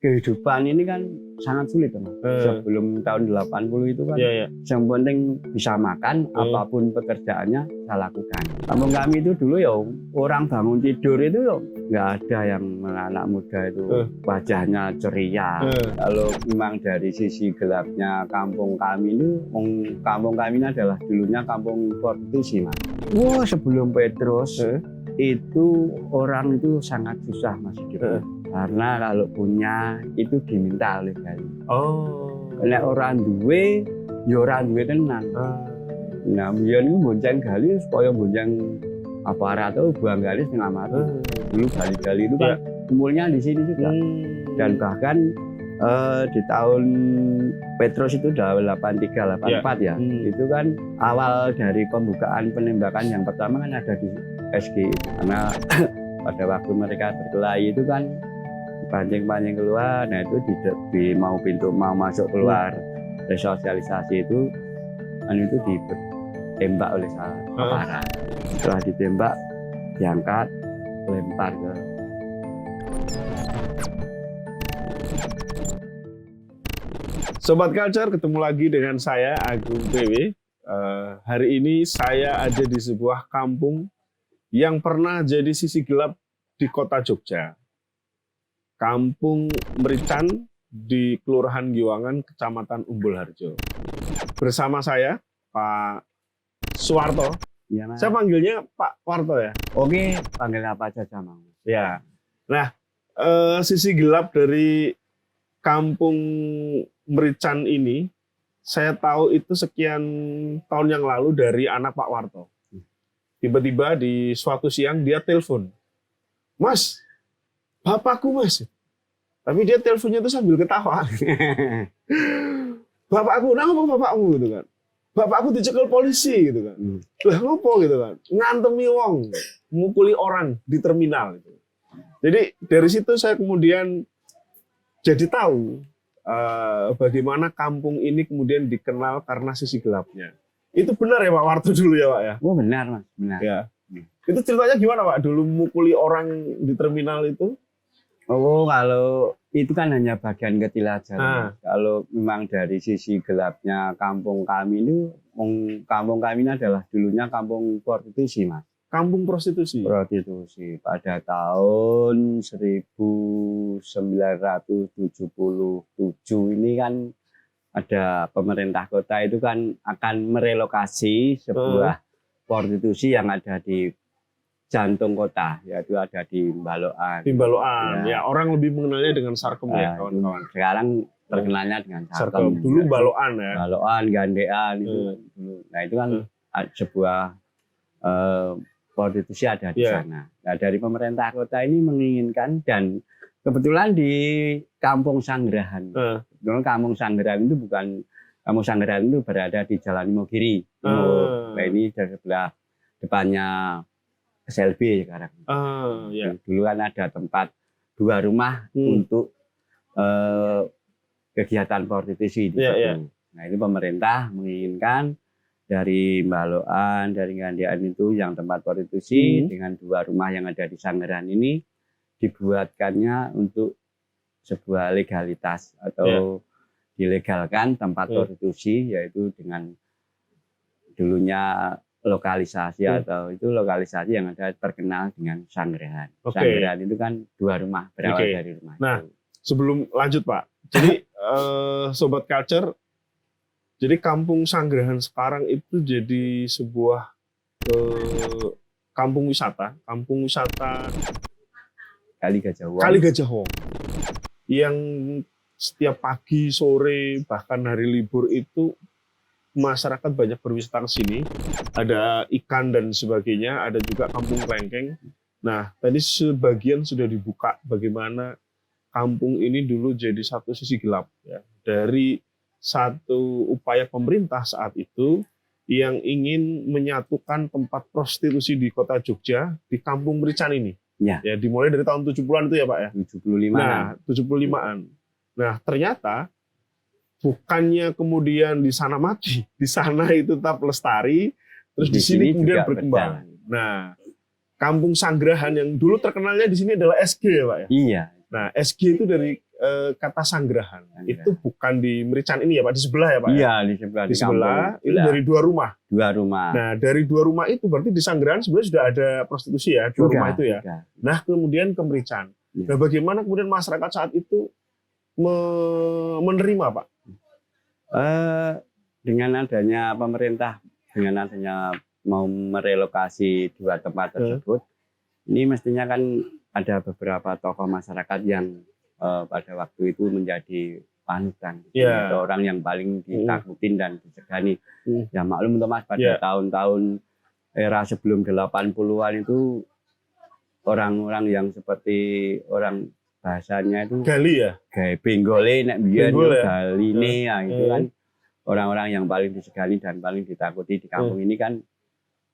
kehidupan ini kan sangat sulit Mas. Sebelum tahun 80 itu kan yang penting bisa makan, apapun pekerjaannya saya lakukan. Kampung kami itu dulu ya orang bangun tidur itu ya nggak ada yang anak muda itu wajahnya ceria. Kalau memang dari sisi gelapnya kampung kami ini, kampung kami ini adalah dulunya kampung prostitusi Mas. Wah sebelum Petrus itu orang itu sangat susah Mas hidup. Karena kalau punya itu diminta oleh gali. Nek orang duwe, ya orang duwe tenan. Nah, biyen iku bonceng gali supaya bonceng aparat atau buang gali setengah mati. Dulu gali-gali itu kan kumpulnya di sini juga. Dan bahkan di tahun Petrus itu udah 83, 84 ya. Itu kan awal dari pembukaan penembakan yang pertama kan ada di SG. Karena pada waktu mereka berkelahi itu kan pancing-pancing keluar, nah itu di mau pintu mau masuk keluar resosialisasi itu ditembak oleh aparat. Setelah ditembak diangkat lempar ke. Sobat Culture, ketemu lagi dengan saya Agung PW. Hari ini saya ada di sebuah kampung yang pernah jadi sisi gelap di kota Jogja. Kampung Merican di Kelurahan Giwangan, Kecamatan Umbul Harjo. Bersama saya, Pak Suwarto. Ya, saya panggilnya Pak Warto ya? Oke, panggil apa saja Mang. Ya. Nah, sisi gelap dari Kampung Merican ini, saya tahu itu sekian tahun yang lalu dari anak Pak Warto. Tiba-tiba di suatu siang dia telepon. Mas, bapakku Mas. Tapi dia teleponnya itu sambil ketawa. Bapakku, kenapa bapakmu gitu kan? Bapakku dicekel polisi gitu kan. Lah ngopo gitu kan? Ngantemi wong, mukuli orang di terminal gitu. Jadi dari situ saya kemudian jadi tahu bagaimana kampung ini kemudian dikenal karena sisi gelapnya. Itu benar ya Pak Warto dulu ya Pak ya? Oh benar Mas, benar. Ya. Itu ceritanya gimana Pak? Dulu mukuli orang di terminal itu? Oh, kalau itu kan hanya bagian kecil aja. Kalau memang dari sisi gelapnya kampung kami ini adalah dulunya kampung prostitusi, Mas. Kampung prostitusi? Prostitusi. Pada tahun 1977 ini kan ada pemerintah kota itu kan akan merelokasi sebuah prostitusi yang ada di jantung kota, yaitu ada di Balokan. Di Balokan, ya orang lebih mengenalnya dengan Sarkem ya kawan-kawan. Sekarang terkenalnya dengan Sarkem. Dulu Balokan ya. Balokan, Gandean itu dulu. Nah itu kan sebuah prostitusi ada di sana. Nah dari pemerintah kota ini menginginkan dan kebetulan di Kampung Sanggerahan. Kampung Sanggerahan itu bukan Kampung Sanggerahan itu berada di Jalan Imogiri. Nah ini dari sebelah depannya SLB sekarang. Dulu kan ada tempat 2 rumah untuk kegiatan prostitusi di situ. Nah itu pemerintah menginginkan dari Balokan, dari Gandean itu yang tempat prostitusi dengan 2 rumah yang ada di Sanggerahan ini dibuatkannya untuk sebuah legalitas atau dilegalkan tempat prostitusi, yaitu dengan dulunya lokalisasi atau itu lokalisasi yang ada terkenal dengan Sanggerahan. Sanggerahan itu kan 2 rumah berawal dari rumah. Nah, sebelum lanjut Pak, jadi Sobat Culture, jadi Kampung Sanggerahan sekarang itu jadi sebuah kampung wisata Kali Gajah Wong, yang setiap pagi, sore, bahkan hari libur itu masyarakat banyak berwisata ke sini. Ada ikan dan sebagainya, ada juga kampung kelengkeng. Nah, tadi sebagian sudah dibuka bagaimana kampung ini dulu jadi satu sisi gelap ya. Dari satu upaya pemerintah saat itu yang ingin menyatukan tempat prostitusi di kota Jogja di Kampung Merican ini. Ya, dimulai dari tahun 70-an itu ya Pak ya? 75-an. Nah, 75-an. Nah, ternyata bukannya kemudian di sana mati, di sana itu tetap lestari, terus di sini kemudian berkembang. Nah, Kampung Sanggerahan yang dulu terkenalnya di sini adalah SG ya Pak ya? Iya. Nah, SG itu dari kata Sanggerahan itu bukan di Merican ini ya Pak, di sebelah ya Pak? Iya, di sebelah. Di sebelah itu dari 2 rumah. 2 rumah. Nah, dari 2 rumah itu berarti di Sanggerahan sebenarnya sudah ada prostitusi ya, 2 rumah itu ya. Sudah. Nah, kemudian ke Merican. Ya. Nah, bagaimana kemudian masyarakat saat itu menerima Pak? Dengan adanya pemerintah, dengan adanya mau merelokasi 2 tempat tersebut, ini mestinya kan ada beberapa tokoh masyarakat yang pada waktu itu menjadi panutan. Yeah. Ada orang yang paling ditakutin dan disegani. Ya maklum Mas, pada tahun-tahun era sebelum 80-an itu orang-orang yang seperti orang bahasanya itu gali ya, kayak benggole nek biyen ya? galine ya itu kan orang-orang yang paling disegani dan paling ditakuti di kampung ini kan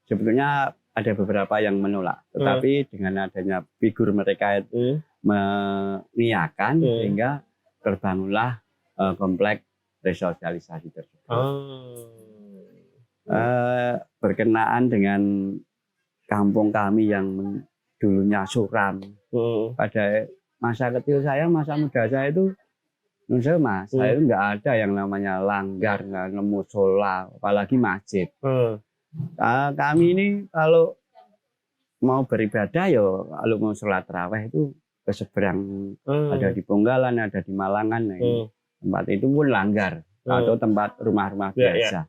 sebetulnya ada beberapa yang menolak, tetapi dengan adanya figur mereka itu mengiyakan sehingga terbangunlah kompleks resosialisasi tersebut. Berkenaan dengan kampung kami yang dulunya suram. Pada masa kecil saya, masa muda saya itu, saya itu nggak ada yang namanya langgar, nggak nemu musola, apalagi masjid. Kami ini kalau mau beribadah yo, kalau mau sholat tarawih itu ke seberang, ada di Ponggalan, ada di Malangan. Nah, tempat itu pun langgar atau tempat rumah-rumah biasa.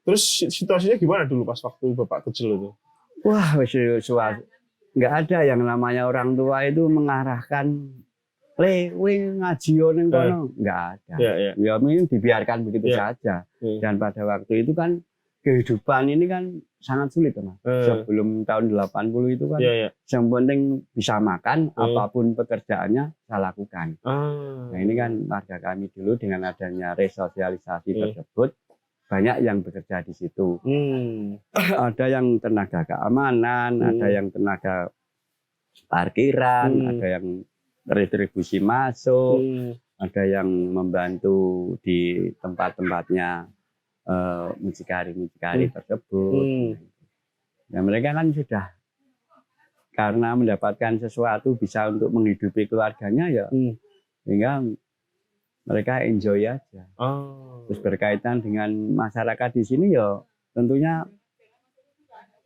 Terus situasinya gimana dulu pas waktu Bapak kecil itu? Wah, nggak ada yang namanya orang tua itu mengarahkan ngaji ning kono, nggak ada. Ya ini dibiarkan begitu saja. Dan pada waktu itu kan kehidupan ini kan sangat sulit, Mas. Sebelum tahun 80 itu kan yang penting bisa makan, apapun pekerjaannya saya lakukan. Nah ini kan warga kami dulu dengan adanya resosialisasi tersebut, banyak yang bekerja di situ. Ada yang tenaga keamanan, ada yang tenaga parkiran, ada yang retribusi masuk, ada yang membantu di tempat-tempatnya mucikari tersebut. Nah, mereka kan sudah karena mendapatkan sesuatu bisa untuk menghidupi keluarganya ya, sehingga mereka enjoy aja. Terus berkaitan dengan masyarakat di sini ya tentunya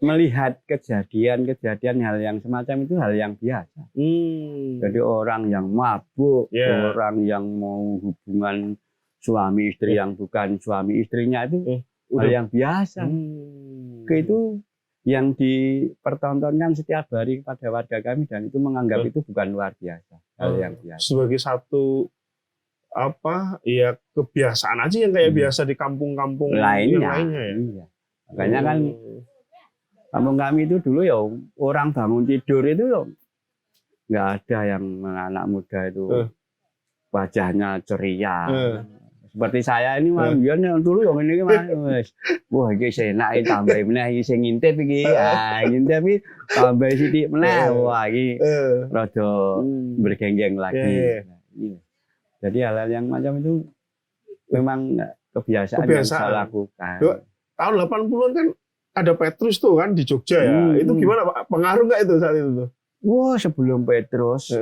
melihat kejadian hal yang semacam itu hal yang biasa. Jadi orang yang mabuk, orang yang mau hubungan suami istri yang bukan suami istrinya itu hal yang biasa. Itu yang dipertontonkan setiap hari pada warga kami dan itu menganggap itu bukan luar biasa, hal yang biasa. Sebagai satu kebiasaan aja yang kayak biasa di kampung-kampung lainnya ya. Iya. Makanya kan kampung kami itu dulu ya orang bangun tidur itu ya nggak ada yang anak muda itu wajahnya ceria. Seperti saya ini mah biyen dulu yang ini Mas. Wah iki enak tambah meneh iki sing ngintip iki. Ngintip iki tambah sithik meneh. Wah iki rada bergenggeng lagi. Jadi hal-hal yang macam itu memang kebiasaan yang saya lakukan. Tahun 80-an kan ada Petrus tuh kan di Jogja ya. Itu gimana Pak? Pengaruh nggak itu saat itu tuh? Wah, sebelum Petrus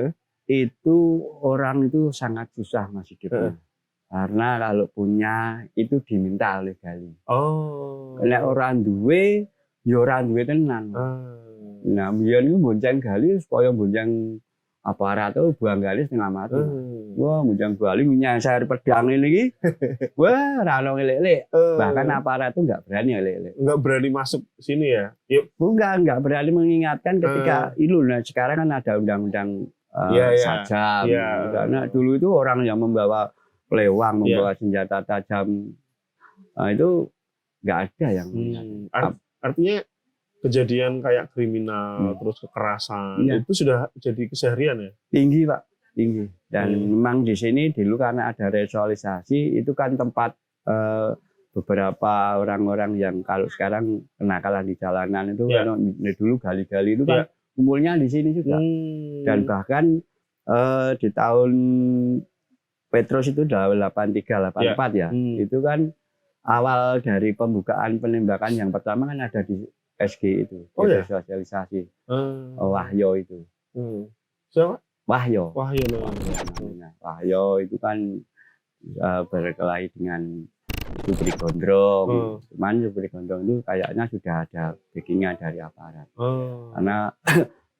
itu orang itu sangat susah masih hidupnya. Karena kalau punya itu diminta oleh gali. Nek orang duwe, ya orang duwe tenan. Nah, biyen iku bonceng gali supaya bonceng aparat itu buang gali setengah mati. Wah, bonceng gali nyasar pedang ini iki. Wah, ora ono ngelek-lek. Bahkan aparat itu enggak berani ngelek-lek. Enggak berani masuk sini ya. Enggak berani mengingatkan ketika itu. Nah, sekarang kan ada undang-undang sajam. Karena dulu itu orang yang membawa pelewang, membawa senjata tajam, itu nggak ada yang artinya kejadian kayak kriminal terus kekerasan itu sudah jadi keseharian ya? Tinggi Pak, tinggi. Dan memang di sini dulu karena ada resosialisasi itu kan tempat beberapa orang-orang yang kalau sekarang kenakalan di jalanan itu kan dulu gali-gali itu kan kumpulnya di sini juga. Dan bahkan di tahun Petrus itu 83, 84 ya. Itu kan awal dari pembukaan penembakan yang pertama kan ada di SG itu, sosialisasi. Wahyo itu. Siapa? Wahyo. Wahyo namanya. Wahyo itu kan berkelahi dengan Supri Gondrong. Cuman Supri Gondrong itu kayaknya sudah ada backing-nya dari aparat. Karena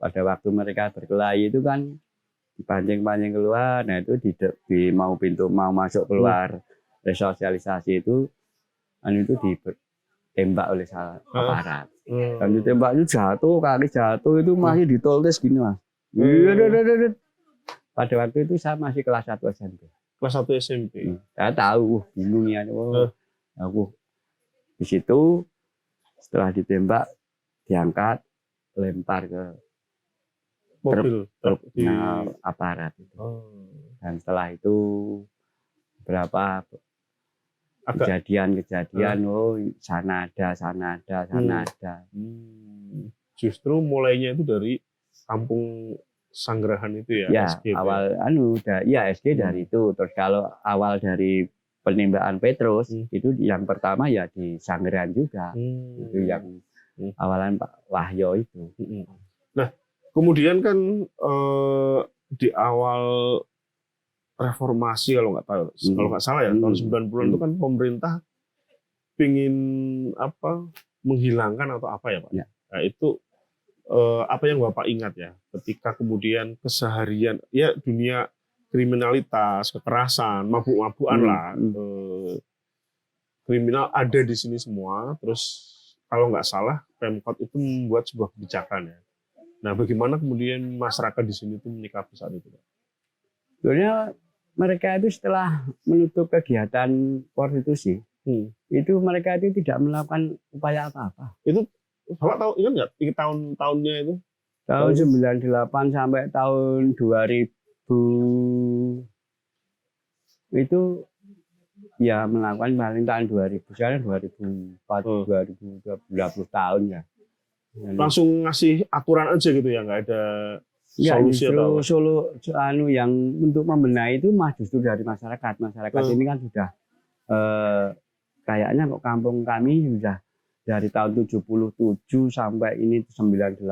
pada waktu mereka berkelahi itu kan dipancing-pancing keluar, nah itu di mau pintu mau masuk keluar resosialisasi itu ditembak oleh aparat. Dan ditembak itu jatuh, kaki jatuh itu masih ditoltes gini Mas. Pada waktu itu saya masih kelas 1 SMP. Kelas 1 SMP. Saya tahu, bingung ya. Aku di situ setelah ditembak diangkat, lempar ke mobil aparat itu. Dan setelah itu berapa kejadian sana ada. Justru mulainya itu dari kampung Sanggerahan itu ya. Ya, SG awal SG dari itu. Terus kalau awal dari penembakan Petrus itu yang pertama ya di Sanggerahan juga. Itu yang awalan Pak Wahyo itu. Nah, kemudian kan di awal reformasi kalau nggak salah ya tahun 90-an itu kan pemerintah pingin menghilangkan atau apa ya Pak? Ya. Nah, itu apa yang Bapak ingat ya ketika kemudian keseharian ya dunia kriminalitas, kekerasan, mabuk-mabukan lah, kriminal ada di sini semua. Terus kalau nggak salah Pemkot itu membuat sebuah kebijakan ya. Nah, bagaimana kemudian masyarakat di sini itu menyikapi saat itu Pak? Sebenarnya mereka itu setelah menutup kegiatan prostitusi, itu mereka itu tidak melakukan upaya apa-apa. Itu Bapak tahu ingat nggak tahun-tahunnya itu? Tahun 98 sampai tahun 2000 itu ya melakukan paling tahun 2000, sekarang 2004, 2020 tahun ya. Langsung ngasih aturan aja gitu ya, nggak ada solusi atau yang untuk membenahi itu justru dari masyarakat. Masyarakat ini kan sudah kayaknya kok kampung kami sudah dari tahun 77 sampai ini 98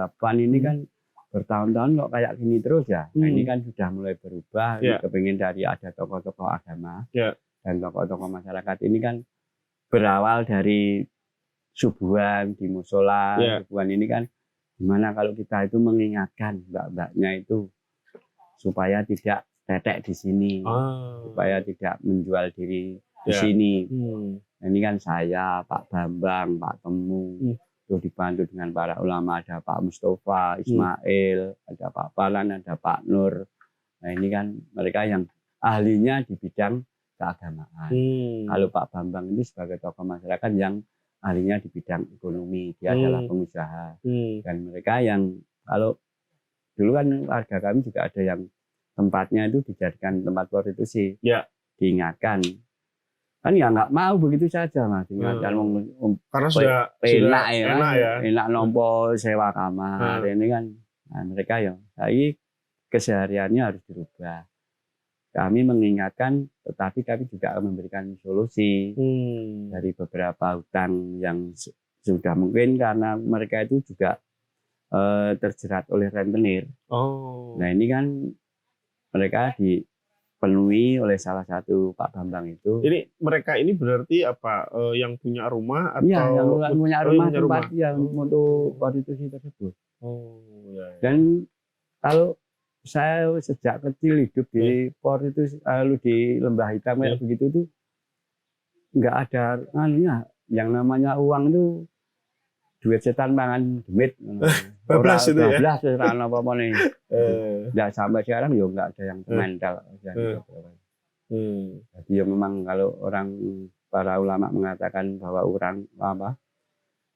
ini kan bertahun-tahun kok kayak gini terus ya. Nah, ini kan sudah mulai berubah. Kepingin dari ada tokoh-tokoh agama dan tokoh-tokoh masyarakat ini kan berawal dari subuhan di musola. Subuhan ini kan gimana kalau kita itu mengingatkan mbak-mbaknya itu supaya tidak tetek di sini, supaya tidak menjual diri di sini. Ini kan saya, Pak Bambang, Pak Temu, terus dibantu dengan para ulama, ada Pak Mustafa, Ismail, ada Pak Palan, ada Pak Nur. Nah ini kan mereka yang ahlinya di bidang keagamaan. Kalau Pak Bambang ini sebagai tokoh masyarakat yang ahlinya di bidang ekonomi, dia adalah pengusaha. Dan mereka yang kalau dulu kan warga kami juga ada yang tempatnya itu dijadikan tempat prostitusi, diingatkan. Kan ya nggak mau begitu saja Mas, diingatkan karena sudah enak nompo sewa kamar. Ini kan nah, mereka ya, tapi kesehariannya harus dirubah. Kami mengingatkan, tetapi kami juga memberikan solusi dari beberapa hutang yang sudah mungkin karena mereka itu juga terjerat oleh rentenir. Nah ini kan mereka dipenuhi oleh salah satu Pak Bambang itu. Ini mereka ini berarti apa yang punya rumah atau? Iya, yang punya rumah tempat yang untuk prostitusi tersebut. Dan kalau saya sejak kecil hidup di prostitusi, lalu di Lembah Hitam kayak begitu tuh nggak ada yang namanya uang itu duit setan mangan demit. Bablas itu ya. Bablas apa nih. Nggak sampai sekarang ya nggak ada yang mental. Jadi ya memang kalau para ulama mengatakan bahwa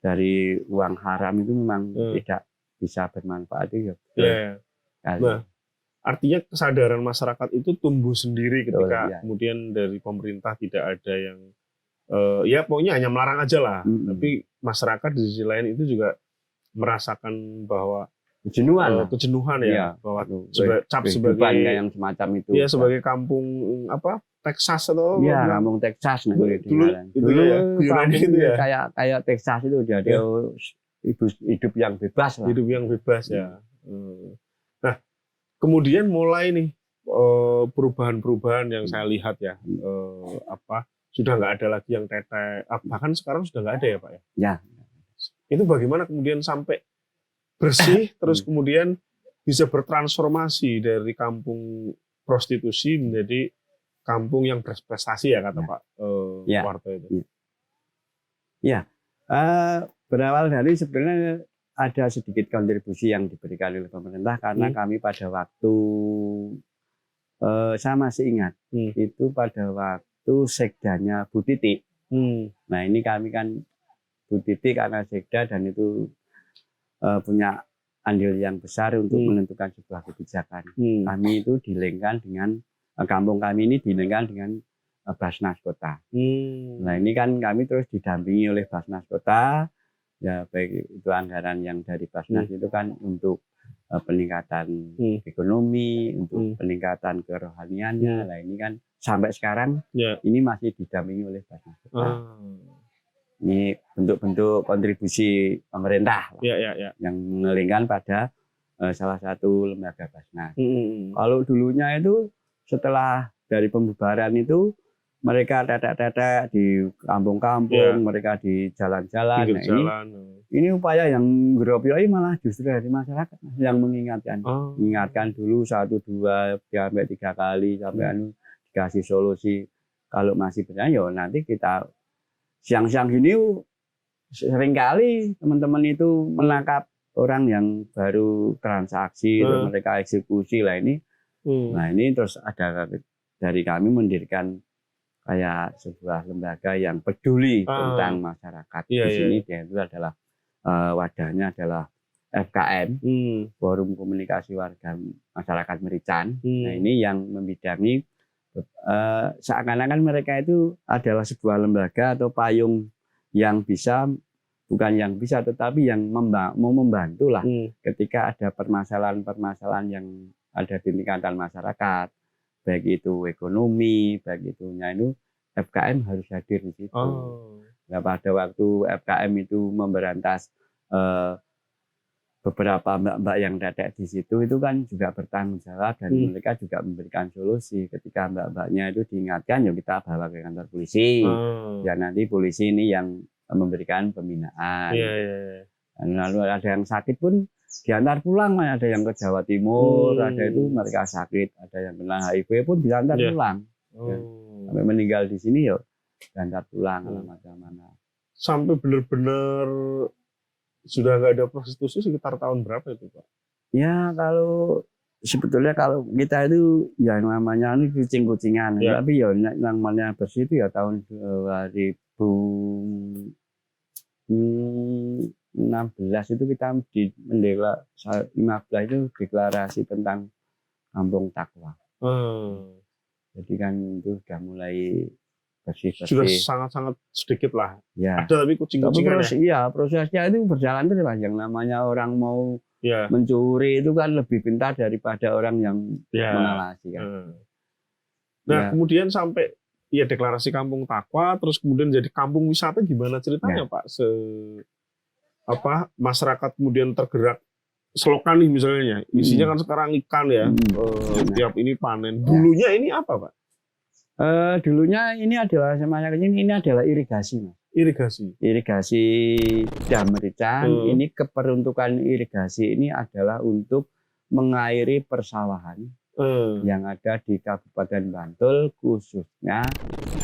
dari uang haram itu memang tidak bisa bermanfaat itu ya. Nah, artinya kesadaran masyarakat itu tumbuh sendiri ketika kemudian dari pemerintah tidak ada yang ya pokoknya hanya melarang aja lah. Tapi masyarakat di sisi lain itu juga merasakan bahwa kejenuhan ya, bahwa sebagai yang semacam itu. Ya sebagai kampung Texas atau kampung Texas dulu itu ya. Kayak Texas itu jadi hidup yang bebas lah. Hidup yang bebas ya. Nah, kemudian mulai nih perubahan-perubahan yang saya lihat ya, sudah nggak ada lagi yang tetek, bahkan sekarang sudah nggak ada ya Pak ya? Ya. Itu bagaimana kemudian sampai bersih, terus kemudian bisa bertransformasi dari kampung prostitusi menjadi kampung yang berprestasi ya kata Pak Warto itu? Ya, berawal dari sebenarnya ada sedikit kontribusi yang diberikan oleh pemerintah karena kami pada waktu saya masih ingat itu pada waktu sekdanya Bu Titi. Nah ini kami kan Bu Titi karena sekda dan itu punya andil yang besar untuk menentukan sebuah kebijakan. Kami itu dilengkan dengan kampung kami ini dilengkan dengan Basnas Kota. Nah ini kan kami terus didampingi oleh Basnas Kota. Ya baik itu anggaran yang dari Basnas itu kan untuk peningkatan ekonomi, untuk peningkatan kerohaniannya. Nah ini kan sampai sekarang ini masih didampingi oleh Basnas Kota. Ini bentuk-bentuk kontribusi pemerintah yang mengelingkan pada salah satu lembaga Basnas. Kalau dulunya itu setelah dari pembubaran itu mereka tetek-tetek di kampung-kampung, mereka di jalan-jalan. Nah, ini upaya yang gropioi malah justru dari masyarakat yang mengingatkan. Mengingatkan dulu 1, 2, sampai 3 kali sampai dikasih solusi. Kalau masih benar ya nanti kita siang-siang gini seringkali teman-teman itu menangkap orang yang baru transaksi, terus mereka eksekusi lah ini. Nah ini terus ada dari kami mendirikan kayak sebuah lembaga yang peduli tentang masyarakat. Di sini dia itu adalah wadahnya adalah FKM, Forum Komunikasi Warga Masyarakat Merican. Nah ini yang membidangi seakan-akan mereka itu adalah sebuah lembaga atau payung yang bisa, bukan yang bisa tetapi yang mau membantu lah ketika ada permasalahan-permasalahan yang ada di tingkatan masyarakat. Baik itu ekonomi, baik itu FKM harus hadir di situ. Nah, pada waktu FKM itu memberantas beberapa mbak-mbak yang tetek di situ itu kan juga bertanggung jawab dan mereka juga memberikan solusi. Ketika mbak-mbaknya itu diingatkan ya kita bawa ke kantor polisi. Ya nanti polisi ini yang memberikan pembinaan. Dan lalu ada yang sakit pun diantar pulang, ada yang ke Jawa Timur, ada itu mereka sakit, ada yang kena HIV pun diantar pulang. Sampai meninggal di sini ya diantar pulang alamatnya mana. Sampai benar-benar sudah nggak ada prostitusi sekitar tahun berapa itu Pak? Ya kalau sebetulnya kalau kita itu ya namanya ini kucing-kucingan, tapi ya namanya bersih itu ya tahun 2016 itu kita mendeklarasi 15 itu deklarasi tentang kampung takwa. Jadi kan itu sudah mulai bersih-bersih. Sudah sangat-sangat sedikit lah. Ya. Ada tapi kucing-kucingan prosesnya itu berjalan terus Mas. Yang namanya orang mau mencuri itu kan lebih pintar daripada orang yang mengawasi kan. Nah kemudian sampai deklarasi kampung takwa, terus kemudian jadi kampung wisata, gimana ceritanya Pak? Masyarakat kemudian tergerak selokan nih misalnya, isinya kan sekarang ikan ya, setiap ini panen. Dulunya ini apa Pak? Dulunya ini adalah ini adalah irigasi Mas. Irigasi Dam Merican. Ini keperuntukan irigasi ini adalah untuk mengairi persawahan yang ada di Kabupaten Bantul, khususnya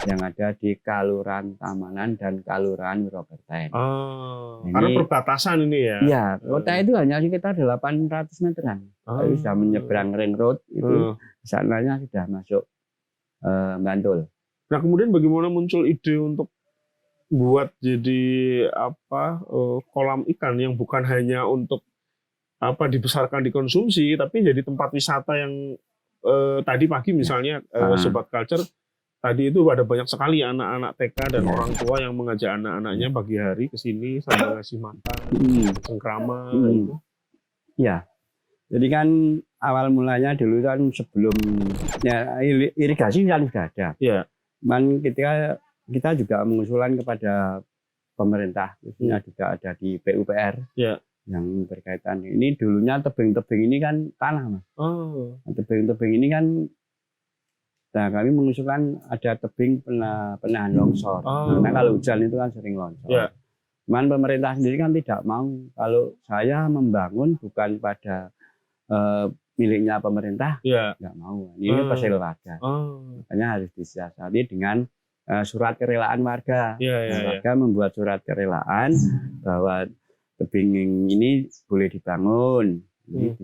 yang ada di Kalurahan Tamanan dan Kalurahan Wiroberten. Karena perbatasan ini ya? Iya, kota itu hanya sekitar 800 meteran. Kalau sudah menyeberang ring road itu sananya sudah masuk Bantul. Nah kemudian bagaimana muncul ide untuk buat jadi kolam ikan yang bukan hanya untuk dibesarkan dikonsumsi, tapi jadi tempat wisata yang tadi pagi misalnya Sobat Culture tadi itu ada banyak sekali anak-anak TK dan orang tua yang mengajak anak-anaknya pagi hari ke sini sambil ngasih makan, cengkrama gitu. Ya, jadi kan awal mulanya dulu kan sebelum irigasi kan sudah ada. Man kita juga mengusulkan kepada pemerintah, khususnya juga ada di PUPR. yang berkaitan ini dulunya tebing-tebing ini kan tanah Mas. Oh. Nah, tebing-tebing ini kan nah kami mengusulkan ada tebing penahan longsor. Karena kalau hujan itu kan sering longsor. Yeah. Cuman pemerintah sendiri kan tidak mau kalau saya membangun bukan pada miliknya pemerintah, nggak mau. Ini persil warga. Makanya harus disiasati dengan surat kerelaan warga. Warga membuat surat kerelaan bahwa tebing ini boleh dibangun. Ini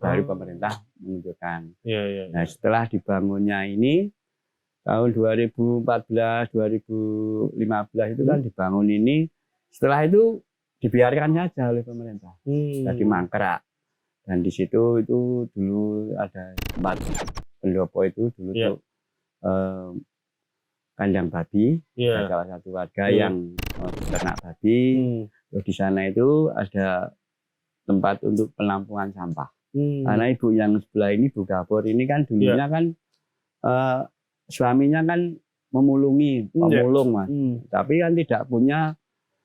baru pemerintah menunjukkan. Nah, setelah dibangunnya ini tahun 2014, 2015 itu kan dibangun ini. Setelah itu dibiarkan saja oleh pemerintah. Jadi mangkrak. Dan di situ itu dulu ada tempat pendopo itu dulu tuh kandang babi. Ada salah satu warga yang ternak babi. Terus di sana itu ada tempat untuk penampungan sampah. Karena ibu yang sebelah ini, Bu Gapur ini kan dulunya kan suaminya kan memulungi, pemulung Mas. Tapi kan tidak punya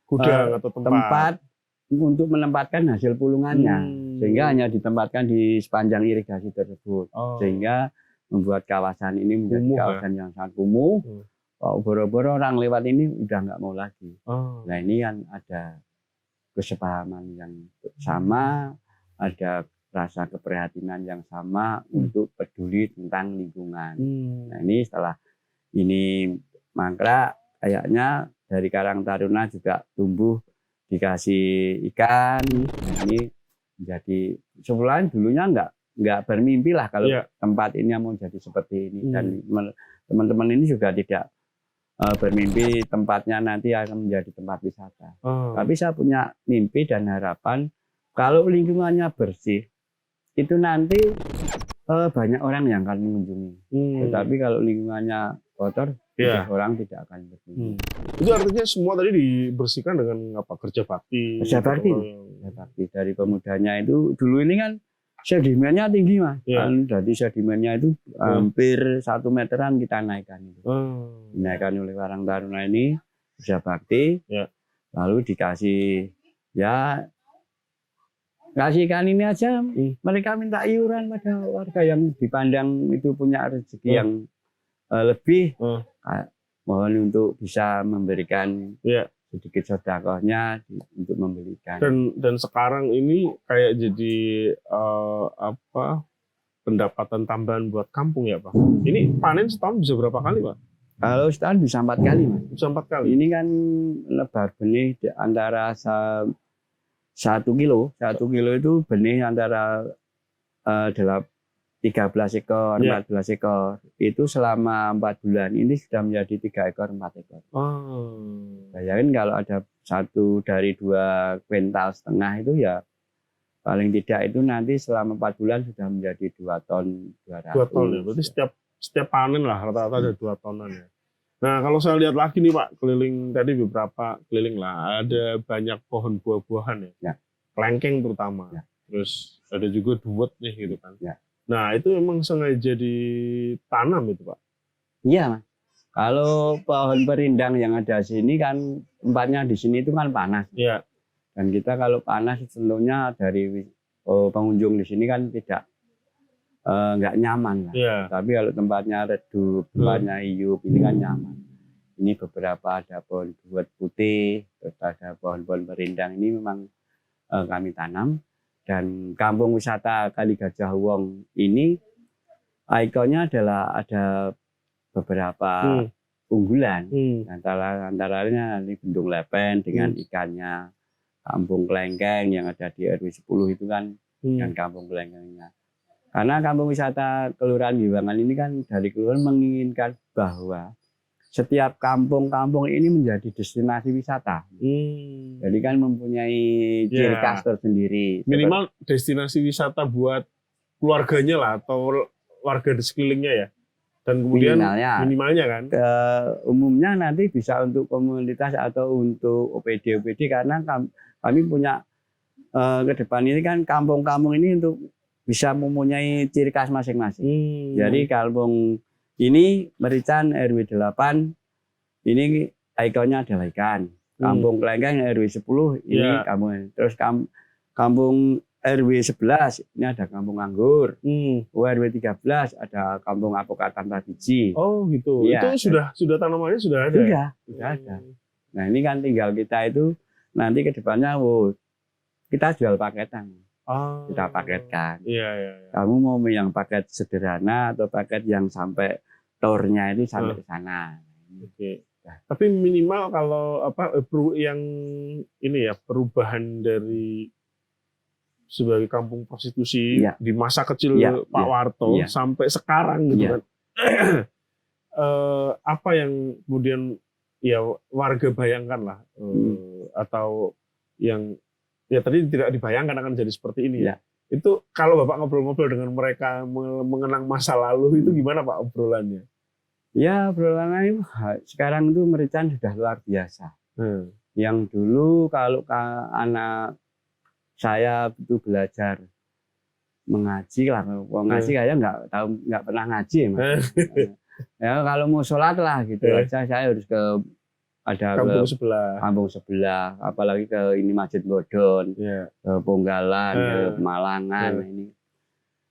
gudang atau tempat untuk menempatkan hasil pulungannya. Sehingga hanya ditempatkan di sepanjang irigasi tersebut. Sehingga membuat kawasan ini menjadi kawasan yang sangat kumuh. Boro-boro orang lewat ini udah nggak mau lagi. Nah ini kan ada kesepahaman yang sama, ada rasa keprihatinan yang sama untuk peduli tentang lingkungan. Nah ini setelah ini mangkrak, kayaknya dari Karang Taruna juga tumbuh dikasih ikan. Nah ini menjadi sebulan dulunya nggak bermimpi lah kalau tempat ini mau jadi seperti ini. Dan teman-teman ini juga tidak bermimpi tempatnya nanti akan menjadi tempat wisata. Tapi saya punya mimpi dan harapan kalau lingkungannya bersih itu nanti banyak orang yang akan mengunjungi. Tetapi kalau lingkungannya kotor, orang tidak akan berkunjung. Itu artinya semua tadi dibersihkan dengan apa? Kerja bakti. Kerja bakti. Kerja bakti dari pemudanya itu dulu ini kan sedimennya tinggi Mas. Jadi sedimennya itu hampir 1 meteran kita naikkan itu. Dinaikkan oleh Karang Taruna ini kerja bakti. Lalu dikasih kasih ikan ini aja. Mereka minta iuran pada warga yang dipandang itu punya rezeki yang lebih. Mohon untuk bisa memberikan sedikit sedekahnya untuk membelikan. Dan sekarang ini kayak jadi pendapatan tambahan buat kampung ya Pak. Ini panen setahun bisa berapa kali Pak? Kalau setahun bisa 4 kali Mas. Bisa 4 kali. Ini kan lebar benih di antara 1 kilo. 1 kilo itu benih antara 13 ekor, 14 ekor. Itu selama 4 bulan ini sudah menjadi 3 ekor, 4 ekor. Bayangin kalau ada 1 dari 2,5 kuintal itu ya paling tidak itu nanti selama 4 bulan sudah menjadi 2 ton 200. 2 ton ya, berarti setiap panen lah rata-rata ada 2 tonan ya. Nah kalau saya lihat lagi nih Pak, keliling tadi beberapa keliling lah, ada banyak pohon buah-buahan ya. Kelengkeng terutama. Terus ada juga duet nih gitu kan. Nah itu memang sengaja ditanam itu Pak? Iya Mas. Kalau pohon perindang yang ada sini kan tempatnya di sini itu kan panas. Dan kita kalau panas tentunya dari pengunjung di sini kan nggak nyaman lah. Tapi kalau tempatnya redup, tempatnya hiup ini kan nyaman. Ini beberapa ada pohon duet putih, terus ada pohon-pohon perindang ini memang kami tanam. Dan kampung wisata Kali Gajah Wong ini ikonnya adalah ada beberapa unggulan. Antaranya ini Bendung Lepen dengan ikannya, Kampung Kelengkeng yang ada di RW 10 itu kan, dan Kampung Kelengkengnya. Karena kampung wisata Kelurahan Giwangan ini kan dari kelurahan menginginkan bahwa setiap kampung-kampung ini menjadi destinasi wisata. Jadi kan mempunyai ciri khas tersendiri. Minimal destinasi wisata buat keluarganya lah atau warga di sekelilingnya ya. Dan kemudian minimalnya kan. Umumnya nanti bisa untuk komunitas atau untuk OPD karena kami punya ke depan ini kan kampung-kampung ini untuk bisa mempunyai ciri khas masing-masing. Jadi kampung ini Merican RW 8 ini ikonnya adalah ikan. Kampung Kelengkeng RW 10 ini kampung. Terus kampung RW 11 ini ada kampung anggur. RW 13 ada kampung apokat tanpa biji. Oh gitu. Iya. Itu sudah tanamannya sudah ada. Sudah ada. Nah ini kan tinggal kita itu nanti ke depannya kita jual paketan. Kita paketkan. Iya. Kamu mau yang paket sederhana atau paket yang sampai tornya itu sampai ke sana. Oke. Tapi minimal kalau yang ini ya perubahan dari sebagai kampung prostitusi di masa kecil Pak Warto sampai sekarang gitu kan. Apa yang kemudian ya warga bayangkan lah atau yang ya tadi tidak dibayangkan akan jadi seperti ini ya. Itu kalau Bapak ngobrol-ngobrol dengan mereka mengenang masa lalu itu gimana Pak obrolannya? Ya obrolannya sekarang itu Merican sudah luar biasa. Yang dulu kalau anak saya itu belajar mengaji lah, ngaji kayak nggak pernah ngaji ya, Mas. Ya kalau mau sholat lah gitu aja saya harus ke kampung sebelah, apalagi ke ini Masjid Bodon, ke Ponggalan, ke Malangan ini.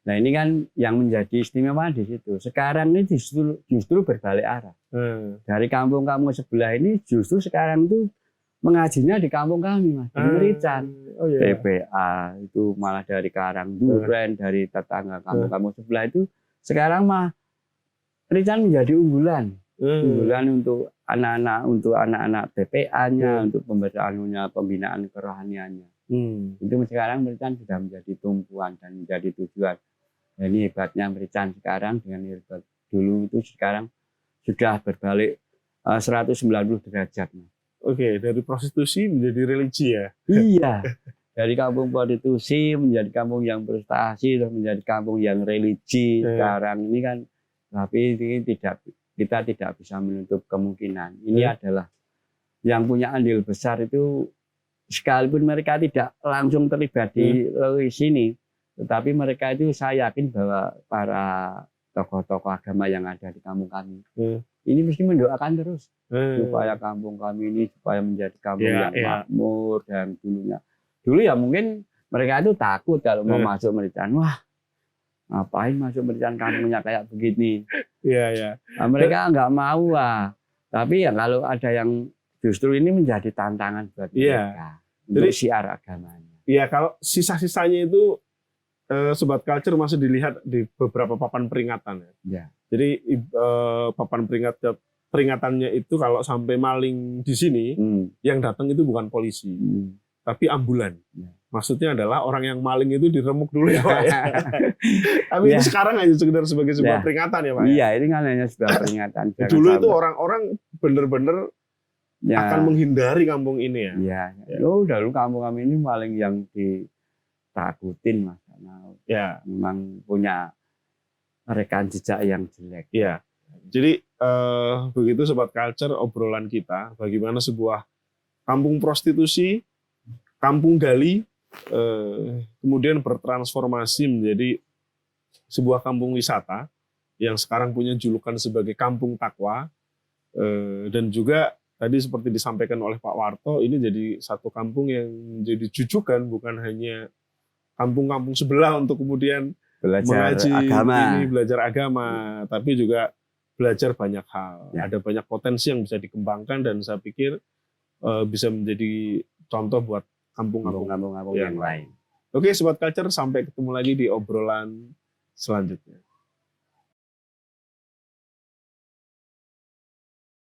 Nah ini kan yang menjadi istimewa di situ. Sekarang ini justru berbalik arah. Dari kampung-kampung sebelah ini justru sekarang itu mengajinya di kampung kami, Mas, di Merican. TPA itu malah dari Karang Duren, dari tetangga kampung-kampung sebelah itu sekarang mah Merican menjadi unggulan untuk anak-anak TPA-nya, untuk pembinaan kerohaniannya. Itu sekarang Merican sudah menjadi tumpuan dan menjadi tujuan. Dan ini hebatnya Merican sekarang dengan hebat dulu itu sekarang sudah berbalik 190 derajat. Oke, dari prostitusi menjadi religi ya? Iya, dari kampung prostitusi menjadi kampung yang prestasi, terus menjadi kampung yang religi. Sekarang ini kan, tapi ini kita tidak bisa menutup kemungkinan. Ini adalah yang punya andil besar itu, sekalipun mereka tidak langsung terlibat di sini, tetapi mereka itu saya yakin bahwa para tokoh-tokoh agama yang ada di kampung kami ini mesti mendoakan terus supaya kampung kami ini supaya menjadi kampung yang makmur. Dan dulu ya mungkin mereka itu takut kalau mau masuk Merican. Wah, ngapain masuk Merican, kampungnya kayak begini. Nah, mereka nggak mau tapi ya kalau ada yang justru ini menjadi tantangan buat mereka untuk syiar agamanya. Iya, kalau sisa-sisanya itu Sobat Culture masih dilihat di beberapa papan peringatan ya. Jadi papan peringatannya itu kalau sampai maling di sini, yang datang itu bukan polisi, tapi ambulan. Maksudnya adalah orang yang maling itu diremuk dulu ya Pak ya. Tapi itu sekarang hanya sekedar sebagai sebuah peringatan ya Pak. Iya, ini kan hanya sebuah peringatan. Dulu itu orang-orang benar-benar akan menghindari kampung ini ya. Dulu kampung kami ini maling yang ditakutin Mas. Memang punya rekan jejak yang jelek. Jadi begitu Sobat Culture obrolan kita bagaimana sebuah kampung prostitusi, kampung gali kemudian bertransformasi menjadi sebuah kampung wisata yang sekarang punya julukan sebagai kampung takwa, dan juga tadi seperti disampaikan oleh Pak Warto ini jadi satu kampung yang menjadi jujukan bukan hanya kampung-kampung sebelah untuk kemudian mengaji belajar agama, tapi juga belajar banyak hal. Ada banyak potensi yang bisa dikembangkan dan saya pikir bisa menjadi contoh buat kampung-kampung yang lain. Oke, Sobat Culture, sampai ketemu lagi di obrolan selanjutnya.